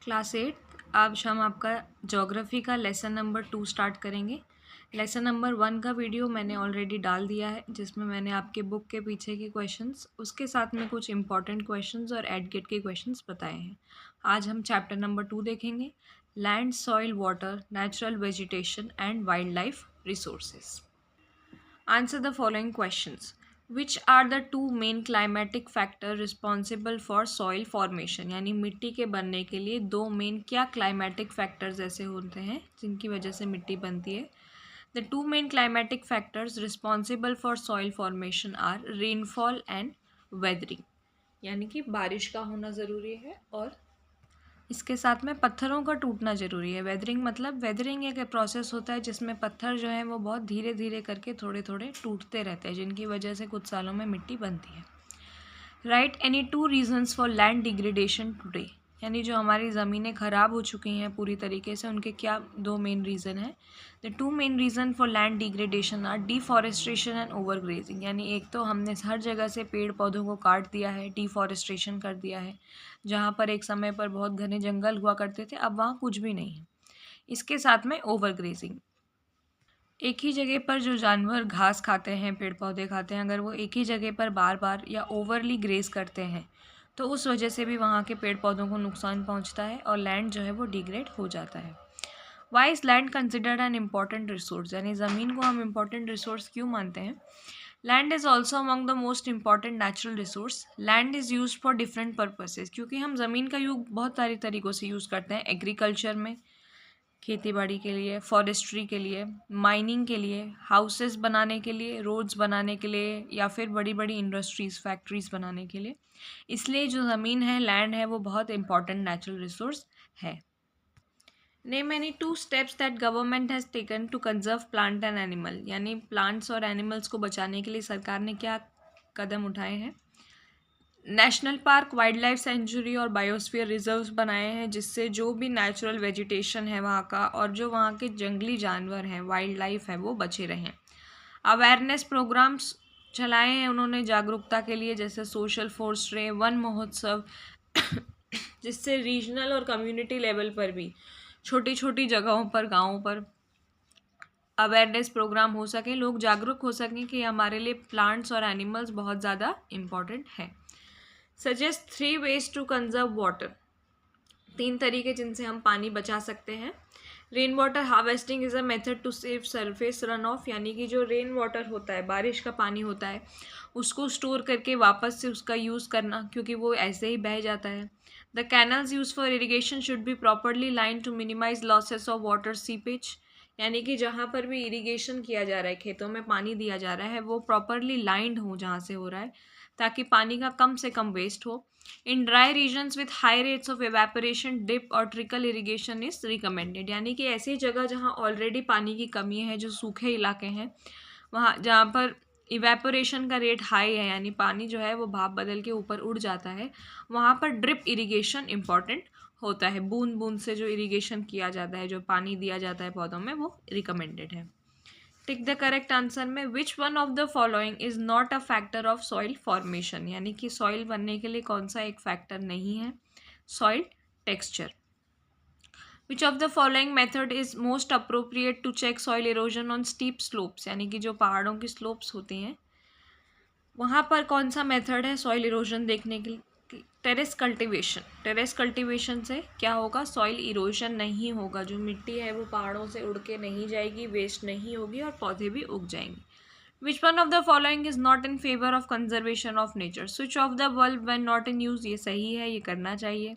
Class 8 आज हम आपका ज्योग्राफी का लेसन नंबर 2 स्टार्ट करेंगे। लेसन नंबर 1 का वीडियो मैंने ऑलरेडी डाल दिया है, जिसमें मैंने आपके बुक के पीछे के क्वेश्चंस उसके साथ में कुछ इंपॉर्टेंट क्वेश्चंस और एड गेट के क्वेश्चंस बताए हैं। आज हम चैप्टर नंबर 2 देखेंगे, land, soil, water, natural vegetation and wild life resources. Answer the following questions. Which are the two main climatic factors responsible for soil formation? यानी मिट्टी के बनने के लिए दो मेन क्या क्लाइमेटिक फैक्टर्स ऐसे होते हैं जिनकी वजह से मिट्टी बनती है? The two main climatic factors responsible for soil formation are rainfall and weathering. यानी कि बारिश का होना ज़रूरी है और इसके साथ में पत्थरों का टूटना ज़रूरी है। वेदरिंग एक प्रोसेस होता है जिसमें पत्थर जो है वो बहुत धीरे धीरे करके थोड़े थोड़े टूटते रहते हैं, जिनकी वजह से कुछ सालों में मिट्टी बनती है। Right any two reasons for land degradation today, यानी जो हमारी ज़मीनें ख़राब हो चुकी हैं पूरी तरीके से, उनके क्या दो मेन रीज़न है? The two main reason for land degradation are deforestation and overgrazing. यानी एक तो हमने हर जगह से पेड़ पौधों को काट दिया है, डिफॉरेस्ट्रेशन कर दिया है। जहाँ पर एक समय पर बहुत घने जंगल हुआ करते थे, अब वहाँ कुछ भी नहीं है। इसके साथ में ओवरग्रेजिंग, एक ही जगह पर जो जानवर घास खाते हैं, पेड़ पौधे खाते हैं, अगर वो एक ही जगह पर बार बार या ओवरली ग्रेज करते हैं तो उस वजह से भी वहाँ के पेड़ पौधों को नुकसान पहुँचता है और लैंड जो है वो डिग्रेड हो जाता है। Why is land considered an important resource, यानी ज़मीन को हम इम्पॉर्टेंट रिसोर्स क्यों मानते हैं? Land is also among the most important natural resource. Land is use for different purposes, क्योंकि हम ज़मीन का यूज बहुत सारे तरीक़ों से यूज़ करते हैं। एग्रीकल्चर में, खेती बाड़ी के लिए, फॉरेस्ट्री के लिए, माइनिंग के लिए, हाउसेस बनाने के लिए, रोड्स बनाने के लिए, या फिर बड़ी बड़ी इंडस्ट्रीज़, फैक्ट्रीज़ बनाने के लिए। इसलिए जो ज़मीन है, लैंड है, वो बहुत इंपॉर्टेंट नेचुरल रिसोर्स है। Name any two steps that government has taken to conserve plant and animal, यानी प्लांट्स और एनिमल्स को बचाने के लिए सरकार ने क्या कदम उठाए हैं? National park, wild life century और बायोस्फीयर रिजर्व्स बनाए हैं, जिससे जो भी नेचुरल वेजिटेशन है वहाँ का और जो वहाँ के जंगली जानवर हैं, वाइल्ड लाइफ है, वो बचे रहें। अवेयरनेस प्रोग्राम्स चलाए हैं उन्होंने जागरूकता के लिए, जैसे सोशल फोर्स्ट्रे, वन महोत्सव, जिससे रीजनल और कम्युनिटी लेवल पर भी छोटी छोटी जगहों पर, गाँवों पर अवेयरनेस प्रोग्राम हो सके, लोग जागरूक हो सकें कि हमारे लिए प्लांट्स और एनिमल्स बहुत ज़्यादा इम्पॉर्टेंट हैं। Suggest 3 ways to conserve water, 3 तरीके जिनसे हम पानी बचा सकते हैं। Rain water harvesting is a method to save surface run off, यानी कि जो रेन वाटर होता है, बारिश का पानी होता है, उसको स्टोर करके वापस से उसका यूज़ करना, क्योंकि वो ऐसे ही बह जाता है। The canals use for irrigation should be properly line to minimise losses of water seepage, यानी कि जहाँ पर भी इरीगेशन किया जा रहा है, खेतों में पानी दिया जा रहा है, वो प्रॉपरली लाइंड हो जहाँ से हो रहा है, ताकि पानी का कम से कम वेस्ट हो। In dry regions with high rates of evaporation, drip और ट्रिकल इरीगेशन इज रिकमेंडेड, यानी कि ऐसी जगह जहाँ ऑलरेडी पानी की कमी है, जो सूखे इलाके हैं, वहाँ जहाँ पर इवेपोरेशन का रेट हाई है, यानी पानी जो है वो भाप बदल के ऊपर उड़ जाता है, वहाँ पर ड्रिप इरीगेशन इम्पॉर्टेंट होता है। बूंद बूंद से जो इरीगेशन किया जाता है, जो पानी दिया जाता है पौधों में, वो रिकमेंडेड है। टिक द करेक्ट आंसर में विच one of the following is not a factor of soil formation, यानी कि सॉइल बनने के लिए कौन सा एक फैक्टर नहीं है? Soil texture. Which of the following method is most appropriate to check soil erosion on steep slopes, यानी कि जो पहाड़ों की स्लोप्स होती हैं वहाँ पर कौन सा मेथड है सॉइल इरोजन देखने के लिए? Terrace cultivation. टेरेस कल्टीवेशन से क्या होगा? सॉइल इरोजन नहीं होगा, जो मिट्टी है वो पहाड़ों से उड़ के नहीं जाएगी, वेस्ट नहीं होगी और पौधे भी उग जाएंगे। Which one of the following is not in favour of conservation of nature? Switch off the bulb when not in use, ये सही है, ये करना चाहिए।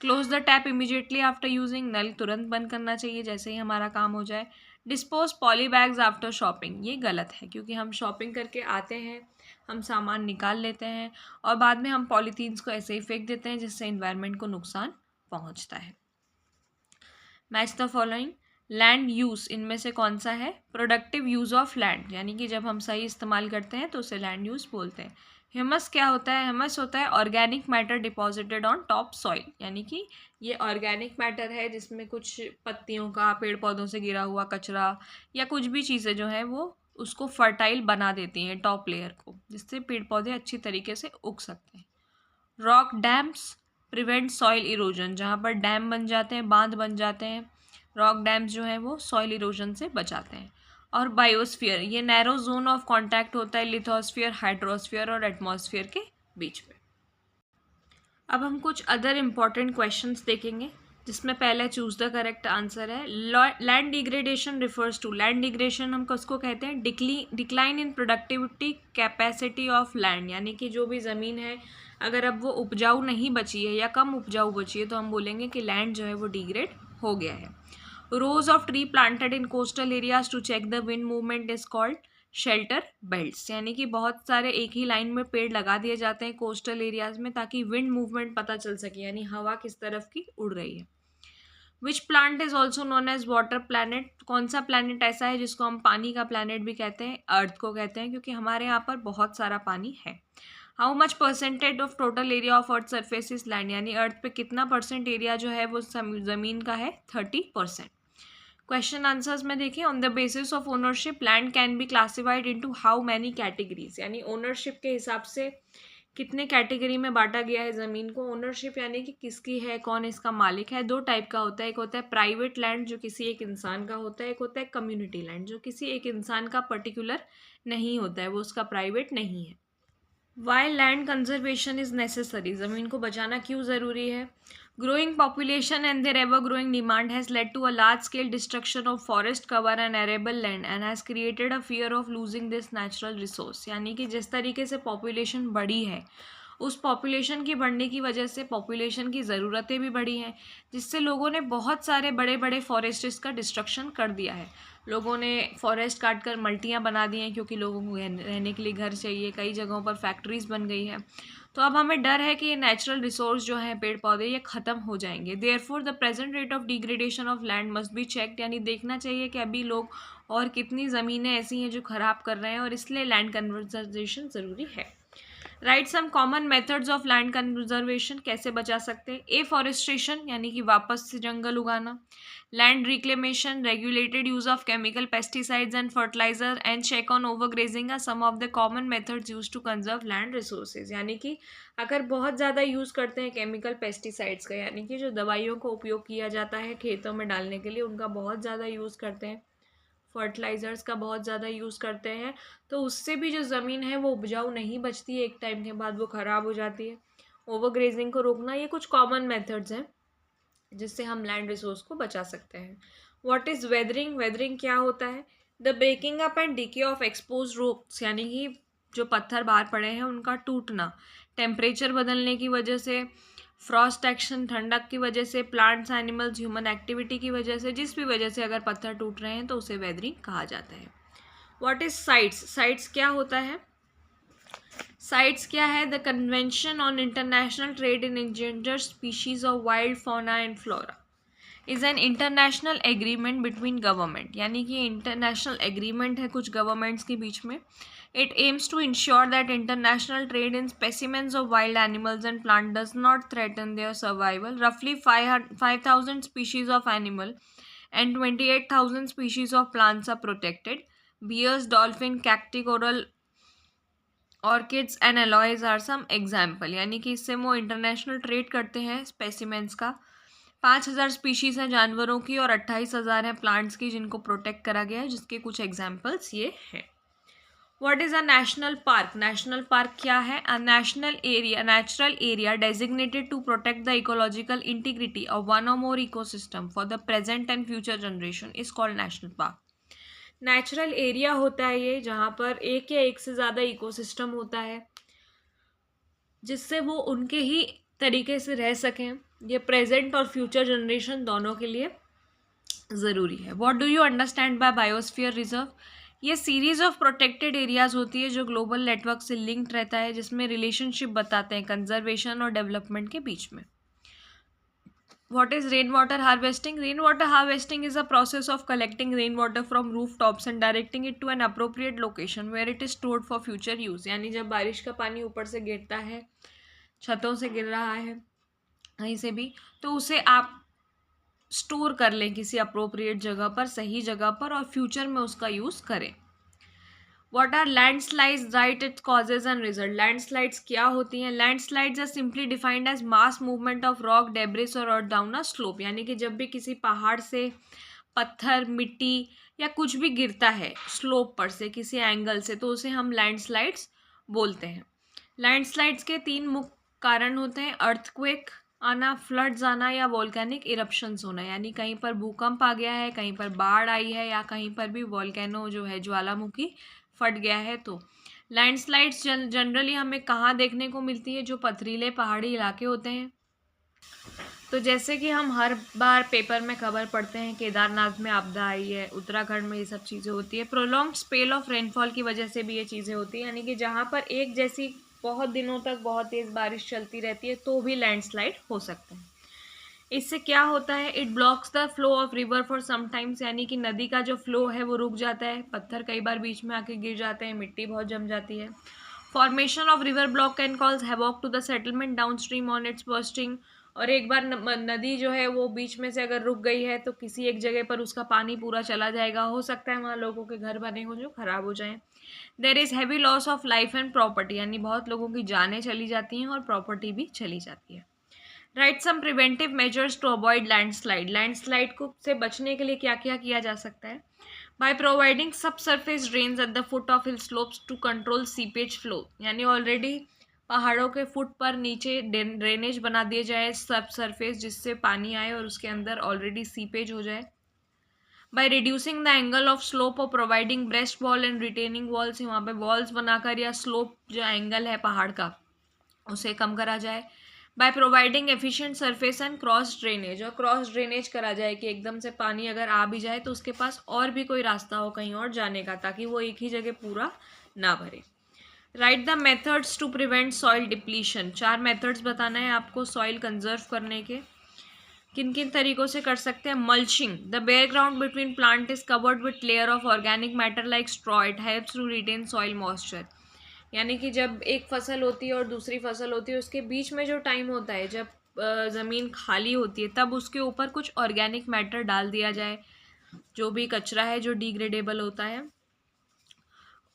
Close the tap immediately after using, नल तुरंत बंद करना चाहिए जैसे ही हमारा काम हो जाए। Dispose poly bags after shopping, ये गलत है, क्योंकि हम शॉपिंग करके आते हैं, हम सामान निकाल लेते हैं और बाद में हम पॉलीथीन्स को ऐसे ही फेंक देते हैं, जिससे इन्वायरमेंट को नुकसान पहुंचता है। Match the following. Land use इनमें से कौन सा है? प्रोडक्टिव यूज़ ऑफ लैंड, यानी कि जब हम सही इस्तेमाल करते हैं तो उसे लैंड यूज़ बोलते हैं। ह्यूमस क्या होता है? ह्यूमस होता है organic matter deposited on top soil, यानी कि ये ऑर्गेनिक मैटर है जिसमें कुछ पत्तियों का, पेड़ पौधों से गिरा हुआ कचरा या कुछ भी चीज़ें जो हैं वो उसको फर्टाइल बना देती हैं टॉप लेयर को, जिससे पेड़ पौधे अच्छी तरीके से उग सकते हैं। Rock dams prevent soil erosion, जहाँ पर डैम बन जाते हैं, बांध बन जाते हैं, रॉक डैम्स जो हैं वो सॉइल इरोजन से बचाते हैं। और बायोस्फीयर, ये नैरो जोन ऑफ कॉन्टैक्ट होता है लिथोस्फीयर, हाइड्रोस्फीयर और एटमॉस्फेयर के बीच में। अब हम कुछ अदर इम्पॉर्टेंट क्वेश्चंस देखेंगे, जिसमें पहले चूज द करेक्ट आंसर है। Land degradation refers to, land degradation हम किसको कहते हैं? Decline in productivity capacity of land, यानी कि जो भी ज़मीन है अगर अब वो उपजाऊ नहीं बची है या कम उपजाऊ बची है तो हम बोलेंगे कि लैंड जो है वो डिग्रेड हो गया है। Rows of tree planted in coastal areas to check the wind movement is called shelter belts, यानी कि बहुत सारे एक ही लाइन में पेड़ लगा दिए जाते हैं कोस्टल एरियाज में ताकि विंड मूवमेंट पता चल सके, यानी हवा किस तरफ की उड़ रही है। Which plant is also known as water planet, कौन सा प्लैनेट ऐसा है जिसको हम पानी का प्लैनेट भी कहते हैं? अर्थ को कहते हैं, क्योंकि हमारे यहाँ पर बहुत सारा पानी है। How much percentage of total area of earth surface is land, यानी अर्थ पे कितना परसेंट एरिया जो है वो ज़मीन का है? 30%। क्वेश्चन आंसर्स में देखिए, on the basis of ownership land can be classified into how many categories, यानी ओनरशिप के हिसाब से कितने कैटेगरी में बांटा गया है ज़मीन को। ओनरशिप यानी कि किसकी है, कौन इसका मालिक है। दो टाइप का होता है, एक होता है प्राइवेट लैंड जो किसी एक इंसान का होता है, एक होता है कम्युनिटी लैंड जो किसी एक इंसान का पर्टिकुलर नहीं होता है, वो उसका प्राइवेट नहीं है। Why land conservation is necessary, ज़मीन को बचाना क्यों ज़रूरी है? Growing population and their ever growing demand has led to a large scale destruction of forest cover and arable land and has created a fear of losing this natural resource, यानी कि जिस तरीके से पॉपुलेशन बढ़ी है उस population की बढ़ने की वजह से पॉपुलेशन की ज़रूरतें भी बढ़ी हैं, जिससे लोगों ने बहुत सारे बड़े बड़े फॉरेस्ट्स का डिस्ट्रक्शन कर दिया है। लोगों ने फॉरेस्ट काट कर मल्टियाँ बना दी हैं क्योंकि लोगों को रहने के लिए घर चाहिए, कई जगहों पर फैक्ट्रीज़ बन गई हैं। तो अब हमें डर है कि ये नेचुरल रिसोर्स जो हैं पेड़ पौधे ये ख़त्म हो जाएंगे। Therefore the present rate of degradation of land must be checked, यानी देखना चाहिए कि अभी लोग और कितनी ज़मीनें ऐसी हैं जो ख़राब कर रहे हैं और इसलिए लैंड कंजर्वेशन ज़रूरी है। Write some common methods of land conservation, कैसे बचा सकते हैं? एफॉरेस्ट्रेशन यानी कि वापस से जंगल उगाना, land reclamation, regulated use of chemical pesticides and fertilizer and check on overgrazing are some of the common methods use to conserve land resources, यानी कि अगर बहुत ज़्यादा यूज़ करते हैं केमिकल पेस्टिसाइड्स का, यानी कि जो दवाइयों का उपयोग किया जाता है खेतों में डालने के लिए उनका बहुत ज़्यादा यूज़ करते हैं, फर्टिलाइज़र्स का बहुत ज़्यादा यूज़ करते हैं, तो उससे भी जो ज़मीन है वो उपजाऊ नहीं बचती है, एक टाइम के बाद वो ख़राब हो जाती है। ओवरग्रेजिंग को रोकना, ये कुछ कॉमन मेथड्स हैं जिससे हम लैंड रिसोर्स को बचा सकते हैं। व्हाट इज़ वेदरिंग, वेदरिंग क्या होता है? The breaking up and decay of expose rocks, यानी कि जो पत्थर बाहर पड़े हैं उनका टूटना, टेम्परेचर बदलने की वजह से, फ्रॉस्ट एक्शन ठंडक की वजह से, प्लांट्स एनिमल्स ह्यूमन एक्टिविटी की वजह से, जिस भी वजह से अगर पत्थर टूट रहे हैं तो उसे वेदरिंग कहा जाता है। व्हाट इज साइट्स, साइट्स क्या होता है? साइट्स क्या है? The convention on international trade in endangered species of wild fauna and flora is an international agreement between government, यानी कि इंटरनेशनल एग्रीमेंट है कुछ गवर्नमेंट्स के बीच में। It aims to ensure that international trade in specimens of wild animals and plants does not threaten their survival. Roughly 5,000 species of animal and 28,000 species of plants are protected. Bears, dolphin, cacti, coral, orchids and alloys are some example, यानी कि इससे वो international trade करते हैं specimens का। 5,000 species हैं जानवरों की और 28,000 हैं प्लांट्स की जिनको प्रोटेक्ट करा गया है, जिसके कुछ एग्जाम्पल्स ये हैं। What is a national park? National park क्या है? A national area, natural area designated to protect the ecological integrity of one or more ecosystem for the present and future generation is called national park. Natural area होता है ये जहाँ पर एक या एक से ज़्यादा इकोसिस्टम होता है जिससे वो उनके ही तरीके से रह सकें। ये प्रेजेंट और फ्यूचर जनरेशन दोनों के लिए ज़रूरी है। What do you understand by biosphere reserve? ये सीरीज ऑफ प्रोटेक्टेड एरियाज होती है जो ग्लोबल नेटवर्क से लिंक्ड रहता है, जिसमें रिलेशनशिप बताते हैं कंजर्वेशन और डेवलपमेंट के बीच में। What is rain water harvesting? Rain water harvesting is a process of collecting rain water from roof tops and directing it to an appropriate location where it is stored for future use, यानी जब बारिश का पानी ऊपर से गिरता है, छतों से गिर रहा है कहीं से भी, तो उसे आप स्टोर कर लें किसी अप्रोप्रिएट जगह पर, सही जगह पर, और फ्यूचर में उसका यूज़ करें। What are landslides, write its causes and result. Landslides क्या होती हैं? Landslides are simply defined as mass movement of rock, debris और अर्थ डाउन अ स्लोप। यानी कि जब भी किसी पहाड़ से पत्थर, मिट्टी या कुछ भी गिरता है स्लोप पर से किसी एंगल से, तो उसे हम लैंडस्लाइड्स बोलते हैं। लैंडस्लाइड्स के 3 मुख्य कारण होते हैं: अर्थक्वेक आना, फ्लड्स आना या वोल्केनिक इरप्शंस होना। यानी कहीं पर भूकंप आ गया है, कहीं पर बाढ़ आई है, या कहीं पर भी वोल्केनो जो है ज्वालामुखी फट गया है। तो लैंडस्लाइड्स जनरली हमें कहाँ देखने को मिलती है? जो पथरीले पहाड़ी इलाके होते हैं। तो जैसे कि हम हर बार पेपर में खबर पढ़ते हैं केदारनाथ में आपदा आई है, उत्तराखंड में ये सब चीज़ें होती है। प्रोलॉन्ग्ड स्पेल ऑफ रेनफॉल की वजह से भी ये चीज़ें होती हैं। यानी कि जहाँ पर एक जैसी बहुत दिनों तक बहुत तेज़ बारिश चलती रहती है तो भी लैंडस्लाइड हो सकते हैं। इससे क्या होता है? It blocks the flow of river for some times. यानी कि नदी का जो फ्लो है वो रुक जाता है, पत्थर कई बार बीच में आके गिर जाते हैं, मिट्टी बहुत जम जाती है। Formation of river block can cause havoc to the settlement downstream on its bursting. और एक बार नदी जो है वो बीच में से अगर रुक गई है तो किसी एक जगह पर उसका पानी पूरा चला जाएगा, हो सकता है वहाँ लोगों के घर बने हो जो खराब हो जाएं। There is heavy loss of life and property. यानी बहुत लोगों की जानें चली जाती हैं और प्रॉपर्टी भी चली जाती है। Write some preventive measures to avoid landslide. Landslide को से बचने के लिए क्या क्या किया जा सकता है? By providing sub surface drains at the foot of hill slopes to control seepage flow. यानी ऑलरेडी पहाड़ों के फुट पर नीचे ड्रेनेज बना दिए जाए सब सरफेस, जिससे पानी आए और उसके अंदर ऑलरेडी सीपेज हो जाए। By reducing the angle of slope और providing breast wall and retaining walls. वहाँ पे वॉल्स बनाकर या स्लोप जो एंगल है पहाड़ का उसे कम करा जाए। By providing efficient surface and cross drainage. और क्रॉस ड्रेनेज करा जाए कि एकदम से पानी अगर आ भी जाए तो उसके पास और भी कोई रास्ता हो कहीं और जाने का, ताकि वो एक ही जगह पूरा ना भरे। Write the methods to prevent soil depletion. 4 methods बताना है आपको सॉइल कंजर्व करने के। किन किन तरीकों से कर सकते हैं? Mulching, the bare ground between plant is covered with layer of organic matter like straw, it helps to retain soil moisture. यानी कि जब एक फसल होती है और दूसरी फसल होती है उसके बीच में जो टाइम होता है जब ज़मीन खाली होती है, तब उसके ऊपर कुछ ऑर्गेनिक मैटर डाल दिया जाए, जो भी कचरा है जो डिग्रेडेबल होता है,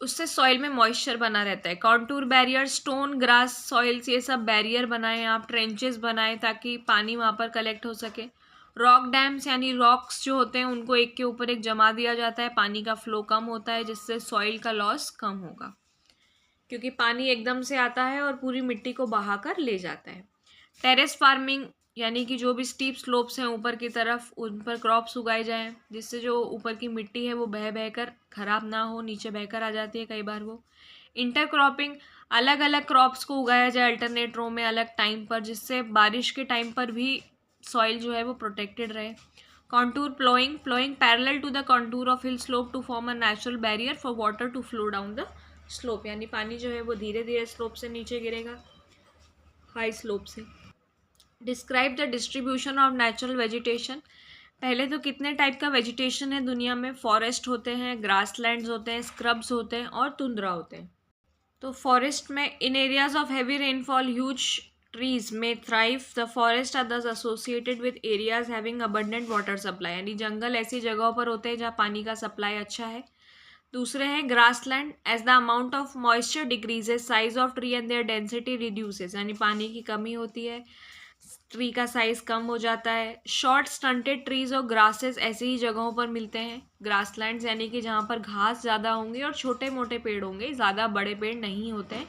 उससे सॉइल में मॉइस्चर बना रहता है। Contour barrier, stone, grass, soils, ये सब बैरियर बनाएं आप, ट्रेंचेस बनाएं ताकि पानी वहाँ पर कलेक्ट हो सके। रॉक डैम्स, यानी रॉक्स जो होते हैं उनको एक के ऊपर एक जमा दिया जाता है, पानी का फ्लो कम होता है जिससे सॉइल का लॉस कम होगा, क्योंकि पानी एकदम से आता है और पूरी मिट्टी को बहाकर ले जाता है। टेरेस फार्मिंग, यानी कि जो भी स्टीप स्लोप्स हैं ऊपर की तरफ उन पर क्रॉप्स उगाए जाएं, जिससे जो ऊपर की मिट्टी है वो बह बहकर ख़राब ना हो, नीचे बहकर आ जाती है कई बार वो। इंटरक्रॉपिंग, अलग अलग क्रॉप्स को उगाया जाए अल्टरनेट रो में अलग टाइम पर, जिससे बारिश के टाइम पर भी सॉइल जो है वो प्रोटेक्टेड रहे। Contour ploughing, ploughing parallel to the contour of hill slope to form a natural barrier for water to flow down the slope. यानी पानी जो है वो धीरे धीरे स्लोप से नीचे गिरेगा, हाई स्लोप से। Describe the distribution of natural vegetation. पहले तो कितने टाइप का वेजिटेशन है दुनिया में? फॉरेस्ट होते हैं, ग्रासलैंड्स होते हैं, स्क्रब्स होते हैं और तुंद्रा होते हैं। तो फॉरेस्ट में in areas of heavy rainfall huge trees में thrive. The forest are thus associated with areas having abundant water supply. यानी जंगल ऐसी जगहों पर होते हैं जहाँ पानी का सप्लाई अच्छा है। दूसरे हैं grassland, as the amount of moisture decreases size of tree and their density reduces. यानी पानी की कमी होती है, ट्री का साइज कम हो जाता है। शॉर्ट स्टंटेड ट्रीज और ग्रासेस ऐसी ही जगहों पर मिलते हैं ग्रासलैंड्स, यानी कि जहाँ पर घास ज़्यादा होंगे और छोटे मोटे पेड़ होंगे, ज़्यादा बड़े पेड़ नहीं होते हैं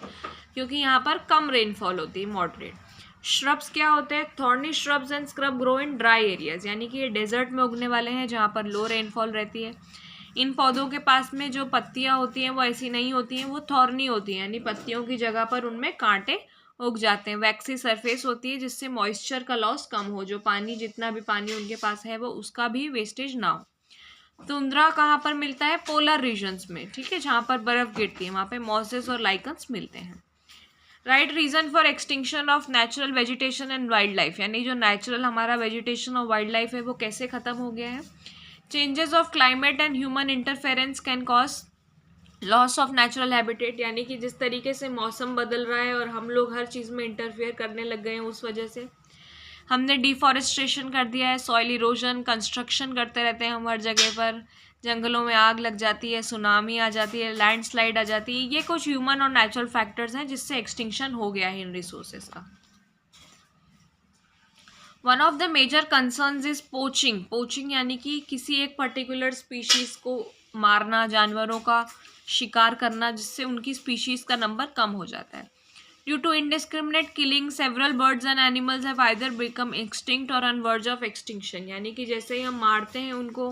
क्योंकि यहाँ पर कम रेनफॉल होती है, मॉडरेट। श्रब्स क्या होते हैं? Thorny shrubs and scrub grow in dry areas. यानी कि ये डेजर्ट में उगने वाले हैं जहाँ पर लो रेनफॉल रहती है। इन पौधों के पास में जो पत्तियाँ होती हैं वो ऐसी नहीं होती हैं, वो थॉर्नी होती हैं, यानी पत्तियों की जगह पर उनमें कांटे उग जाते हैं। वैक्सी सरफेस होती है जिससे मॉइस्चर का लॉस कम हो, जो पानी जितना भी पानी उनके पास है वो उसका भी वेस्टेज ना हो। तुंद्रा कहाँ पर मिलता है? पोलर रीजन्स में, ठीक है, जहाँ पर बर्फ़ गिरती है वहाँ पे मॉसेस और लाइकन्स मिलते हैं। Right reason for extinction of natural vegetation and wild life. यानी जो नेचुरल हमारा वेजिटेशन और वाइल्ड लाइफ है वो कैसे ख़त्म हो गया है? Changes of climate and human interference can cause loss of natural habitat. यानी कि जिस तरीके से मौसम बदल रहा है और हम लोग हर चीज़ में इंटरफेयर करने लग गए हैं, उस वजह से हमने डिफॉरेस्टेशन कर दिया है, सॉइल इरोजन, कंस्ट्रक्शन करते रहते हैं हम हर जगह पर, जंगलों में आग लग जाती है, सुनामी आ जाती है, लैंडस्लाइड आ जाती है। ये कुछ ह्यूमन और नेचुरल फैक्टर्स हैं जिससे एक्सटिंक्शन हो गया है इन रिसोर्सेज का। One of the major concerns is poaching. Poaching यानी कि किसी एक पर्टिकुलर स्पीशीज़ को मारना, जानवरों का शिकार करना, जिससे उनकी स्पीशीज़ का नंबर कम हो जाता है। Due to indiscriminate killing several birds and animals have either become extinct और ऑन वर्ज ऑफ एक्सटिंक्शन। यानी कि जैसे ही हम मारते हैं उनको,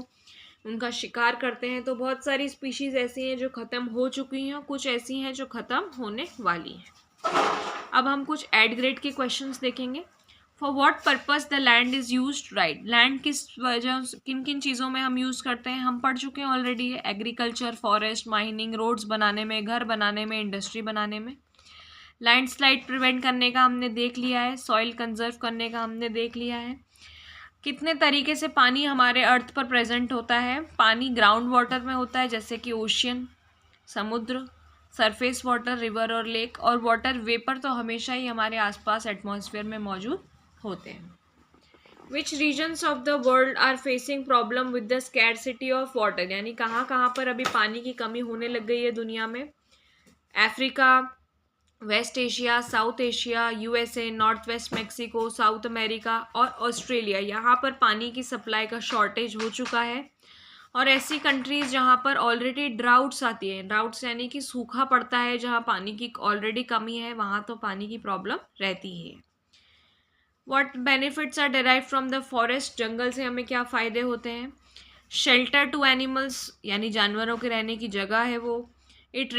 उनका शिकार करते हैं, तो बहुत सारी स्पीशीज़ ऐसी हैं जो ख़त्म हो चुकी हैं, कुछ ऐसी हैं जो ख़त्म होने वाली हैं। अब हम कुछ एड ग्रेड के क्वेश्चंस देखेंगे। For what purpose the land is used right. Land किस वजह, किन किन चीज़ों में हम यूज़ करते हैं, हम पढ़ चुके हैं already. Agriculture, forest, mining, roads बनाने में, घर बनाने में, इंडस्ट्री बनाने में। लैंडस्लाइड प्रिवेंट करने का हमने देख लिया है। सॉइल कंजर्व करने का हमने देख लिया है। कितने तरीके से पानी हमारे अर्थ पर प्रेजेंट होता है। पानी ग्राउंड वाटर में होता है, जैसे कि ओशियन, समुद्र, सरफेस वाटर, रिवर और लेक, और वाटर वेपर तो हमेशा ही हमारे आसपास एटमॉस्फेयर में मौजूद होते हैं। Which regions of the world are facing problem with the scarcity of water. यानी कहाँ कहाँ पर अभी पानी की कमी होने लग गई है दुनिया में। Africa, West Asia, South Asia, USA, North West Mexico, South America और ऑस्ट्रेलिया, यहाँ पर पानी की सप्लाई का शॉर्टेज हो चुका है। और ऐसी कंट्रीज़ जहाँ पर ऑलरेडी ड्राउट्स आती है, ड्राउट्स यानी कि सूखा पड़ता है, जहाँ पानी की ऑलरेडी कमी है, वहाँ तो पानी की प्रॉब्लम रहती है। What benefits are derive from the forest. जंगल से हमें क्या फ़ायदे होते हैं। शेल्टर टू एनिमल्स, यानी जानवरों के रहने की जगह है वो। It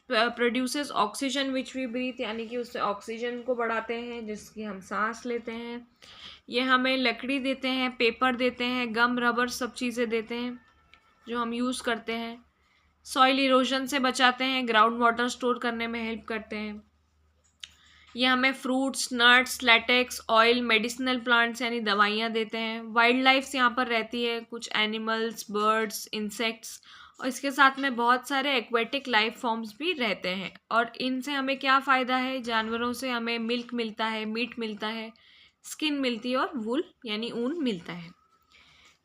produces oxygen which we breathe, यानी कि उससे ऑक्सीजन को बढ़ाते हैं जिसकी हम सांस लेते हैं। ये हमें लकड़ी देते हैं, पेपर देते हैं, गम, रबर, सब चीज़ें देते हैं जो हम यूज़ करते हैं। सॉइल इरोजन से बचाते हैं, ग्राउंड वाटर स्टोर करने में हेल्प करते हैं। ये हमें fruits, nuts, latex, oil, medicinal plants यानी दवाइयाँ देते हैं। वाइल्ड लाइफ्स यहाँ पर रहती है, कुछ एनिमल्स, बर्ड्स, इंसेक्ट्स, और इसके साथ में बहुत सारे एक्वेटिक लाइफ फॉर्म्स भी रहते हैं। और इनसे हमें क्या फ़ायदा है। जानवरों से हमें मिल्क मिलता है, मीट मिलता है, स्किन मिलती है और वूल यानी ऊन मिलता है।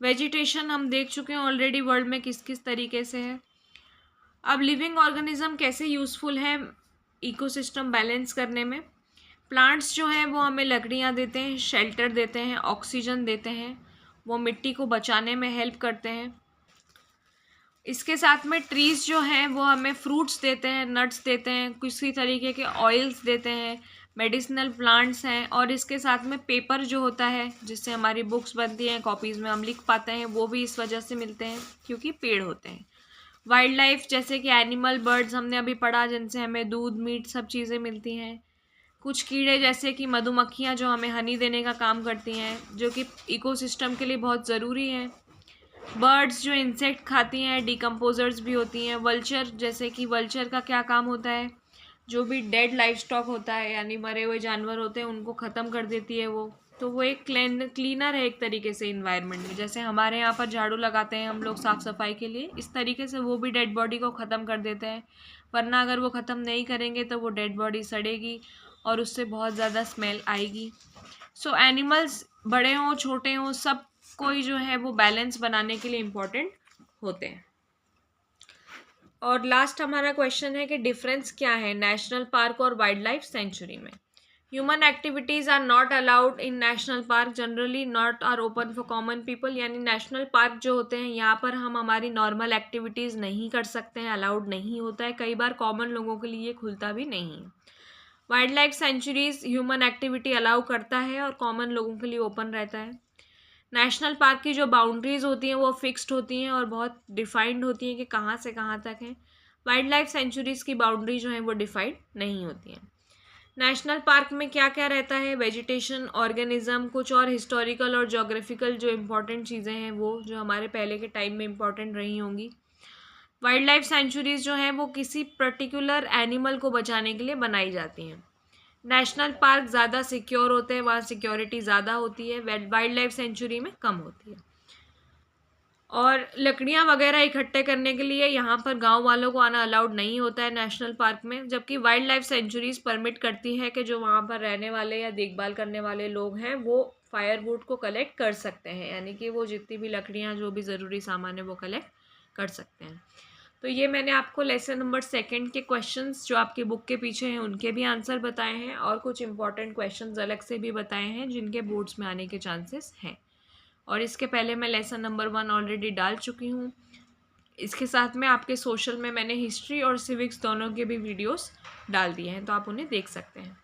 वेजिटेशन हम देख चुके हैं ऑलरेडी वर्ल्ड में किस किस तरीके से है। अब लिविंग ऑर्गेनिज्म कैसे यूज़फुल है इकोसिस्टम बैलेंस करने में। प्लांट्स जो हैं वो हमें लकड़ियाँ देते हैं, शेल्टर देते हैं, ऑक्सीजन देते हैं, वो मिट्टी को बचाने में हेल्प करते हैं। इसके साथ में ट्रीज़ जो हैं वो हमें फ्रूट्स देते हैं, नट्स देते हैं, किसी तरीके के ऑयल्स देते हैं, मेडिसिनल प्लांट्स हैं। और इसके साथ में पेपर जो होता है जिससे हमारी बुक्स बनती हैं, कॉपीज़ में हम लिख पाते हैं, वो भी इस वजह से मिलते हैं क्योंकि पेड़ होते हैं। वाइल्ड लाइफ जैसे कि एनिमल, बर्ड्स हमने अभी पढ़ा, जिनसे हमें दूध, मीट, सब चीज़ें मिलती हैं। कुछ कीड़े जैसे कि मधुमक्खियाँ जो हमें हनी देने का काम करती हैं, जो कि इकोसिस्टम के लिए बहुत ज़रूरी हैं। बर्ड्स जो इंसेक्ट खाती हैं, डिकम्पोजर्स भी होती हैं। वल्चर, जैसे कि वल्चर का क्या काम होता है, जो भी डेड लाइफ स्टॉक होता है यानी मरे हुए जानवर होते हैं उनको ख़त्म कर देती है वो। तो वो एक क्लीनर है एक तरीके से इन्वायरमेंट में। जैसे हमारे यहाँ पर झाड़ू लगाते हैं हम लोग साफ़ सफाई के लिए, इस तरीके से वो भी डेड बॉडी को ख़त्म कर देते हैं। वरना अगर वो ख़त्म नहीं करेंगे तो वो डेड बॉडी सड़ेगी और उससे बहुत ज़्यादा स्मेल आएगी। सो एनिमल्स बड़े हों छोटे हों, सब कोई जो है वो बैलेंस बनाने के लिए इम्पोर्टेंट होते हैं। और लास्ट हमारा क्वेश्चन है कि डिफरेंस क्या है नेशनल पार्क और वाइल्ड लाइफ सेंचुरी में। Human activities are not allowed in national park, generally not are open for common people. यानी नेशनल पार्क जो होते हैं यहाँ पर हम हमारी नॉर्मल एक्टिविटीज़ नहीं कर सकते हैं, अलाउड नहीं होता है। कई बार कॉमन लोगों के लिए खुलता भी नहीं है। Wild life sanctuaries human activity allow करता है और कॉमन लोगों के लिए ओपन रहता है। नेशनल पार्क की जो बाउंड्रीज़ होती हैं वो फिक्स्ड होती हैं और बहुत डिफाइंड होती हैं कि कहाँ से कहाँ तक है। वाइल्ड लाइफ सेंचुरीज़ की बाउंड्री जो है वो डिफाइंड नहीं होती हैं। नेशनल पार्क में क्या क्या रहता है, वेजिटेशन, ऑर्गेनिज्म, कुछ और हिस्टोरिकल और जोग्राफिकल जो इम्पोर्टेंट चीज़ें हैं वो जो हमारे पहले के टाइम में इम्पोर्टेंट रही होंगी। वाइल्ड लाइफ सेंचुरीज़ जो हैं वो किसी पर्टिकुलर एनिमल को बचाने के लिए बनाई जाती हैं। नेशनल पार्क ज़्यादा सिक्योर होते हैं, वहाँ सिक्योरिटी ज़्यादा होती है, वाइल्ड लाइफ सेंचुरी में कम होती है। और लकड़ियाँ वगैरह इकट्ठे करने के लिए यहाँ पर गांव वालों को आना अलाउड नहीं होता है नेशनल पार्क में, जबकि वाइल्ड लाइफ सेंचुरीज परमिट करती है कि जो वहाँ पर रहने वाले या देखभाल करने वाले लोग हैं वो फायरवुड को कलेक्ट कर सकते हैं, यानी कि वो जितनी भी लकड़ियाँ जो भी ज़रूरी सामान है वो कलेक्ट कर सकते हैं। तो ये मैंने आपको लेसन नंबर 2 के क्वेश्चंस जो आपकी बुक के पीछे हैं उनके भी आंसर बताए हैं, और कुछ इंपॉर्टेंट क्वेश्चंस अलग से भी बताए हैं जिनके बोर्ड्स में आने के चांसेस हैं। और इसके पहले मैं लेसन नंबर 1 ऑलरेडी डाल चुकी हूँ। इसके साथ में आपके सोशल में मैंने हिस्ट्री और सिविक्स दोनों के भी वीडियोस डाल दिए हैं, तो आप उन्हें देख सकते हैं।